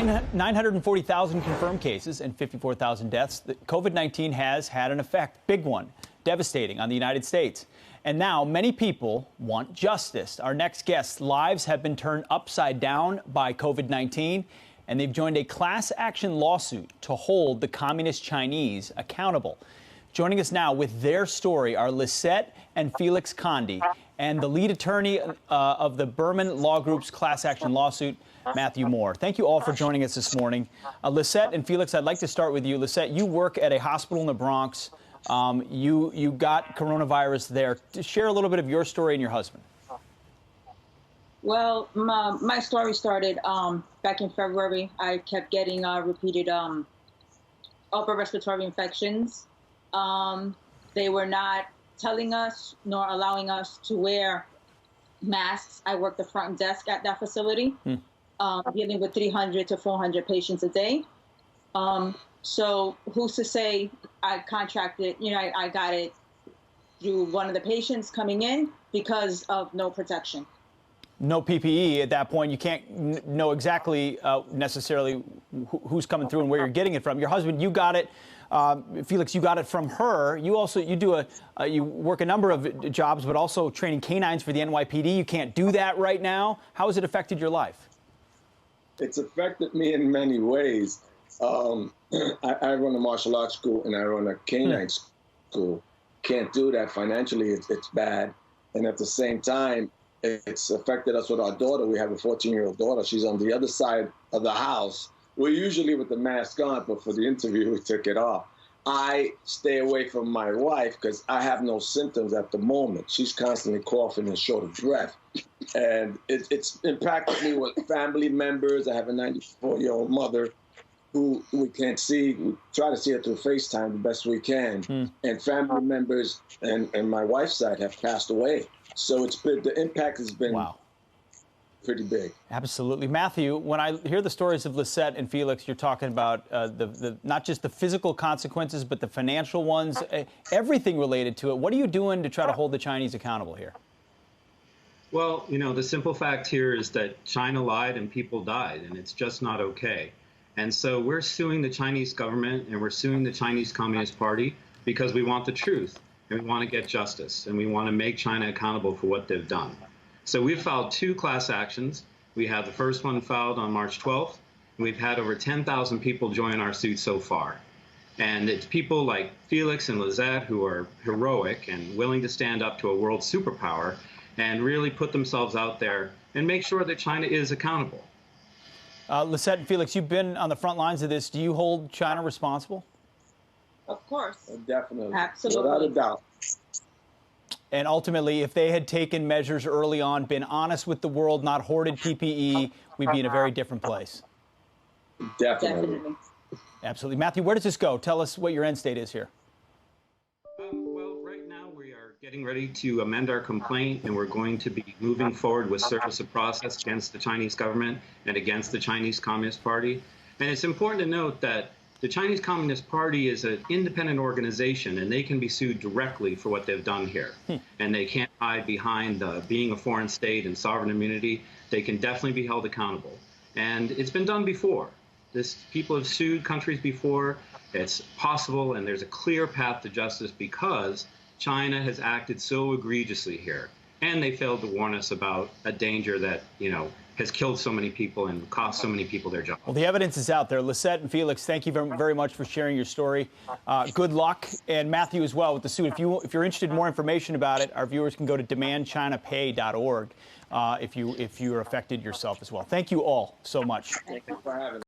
940,000 confirmed cases and 54,000 deaths. COVID-19 has had an effect, big one, devastating on the United States. And now many people want justice. Our next guest's lives have been turned upside down by COVID-19, and they've joined a class action lawsuit to hold the communist Chinese accountable. Joining us now with their story are Lisette and Felix Condi, and the lead attorney of the Berman Law Group's class action lawsuit, Matthew Moore. Thank you all for joining us this morning. Lisette and Felix, I'd like to start with you. Lisette, you work at a hospital in the Bronx. You got coronavirus there. Share a little bit of your story and your husband. Well, my story started back in February. I kept getting repeated upper respiratory infections. They were not telling us nor allowing us to wear masks. I worked the front desk at that facility, dealing with 300 to 400 patients a day. So who's to say I contracted, I got it through one of the patients coming in because of no protection. No PPE at that point. You can't know exactly necessarily who's coming through and where you're getting it from. Your husband, you got it. Felix, you got it from her. You work a number of jobs, but also training canines for the NYPD. You can't do that right now. How has it affected your life? It's affected me in many ways. I run a martial arts school and I run a canine school. Can't do that financially. It's bad. And at the same time, it's affected us with our daughter. We have a 14-year-old daughter. She's on the other side of the house. We're usually with the mask on, but for the interview, we took it off. I stay away from my wife because I have no symptoms at the moment. She's constantly coughing and short of breath. And it's impacted me with family members. I have a 94-year-old mother who we can't see. We try to see her through FaceTime the best we can. And family members and my wife's side have passed away. So the impact has been pretty big. Absolutely. Matthew, when I hear the stories of Lisette and Felix, you're talking about not just the physical consequences, but the financial ones, everything related to it. What are you doing to try to hold the Chinese accountable here? Well, the simple fact here is that China lied and people died, and it's just not okay. And so we're suing the Chinese government and we're suing the Chinese Communist Party because we want the truth and we want to get justice and we want to make China accountable for what they've done. So we've filed 2 class actions. We had the first one filed on March 12th. And we've had over 10,000 people join our suit so far. And it's people like Felix and Lisette who are heroic and willing to stand up to a world superpower and really put themselves out there and make sure that China is accountable. Lisette and Felix, you've been on the front lines of this. Do you hold China responsible? Of course. Definitely. Absolutely. Without a doubt. And ultimately, if they had taken measures early on, been honest with the world, not hoarded PPE, we'd be in a very different place. Definitely. Absolutely. Matthew, where does this go? Tell us what your end state is here. Well, right now we are getting ready to amend our complaint, and we're going to be moving forward with service of process against the Chinese government and against the Chinese Communist Party. And it's important to note that the Chinese Communist Party is an independent organization, and they can be sued directly for what they've done here. And they can't hide behind being a foreign state and sovereign immunity. They can definitely be held accountable. And it's been done before. People have sued countries before. It's possible, and there's a clear path to justice because China has acted so egregiously here. And they failed to warn us about a danger that, has killed so many people and cost so many people their jobs. Well, the evidence is out there. Lisette and Felix, thank you very much for sharing your story. Good luck, and Matthew as well with the suit. If you're interested in more information about it, our viewers can go to demandchinapay.org if you're affected yourself as well. Thank you all so much. Thank you for having me.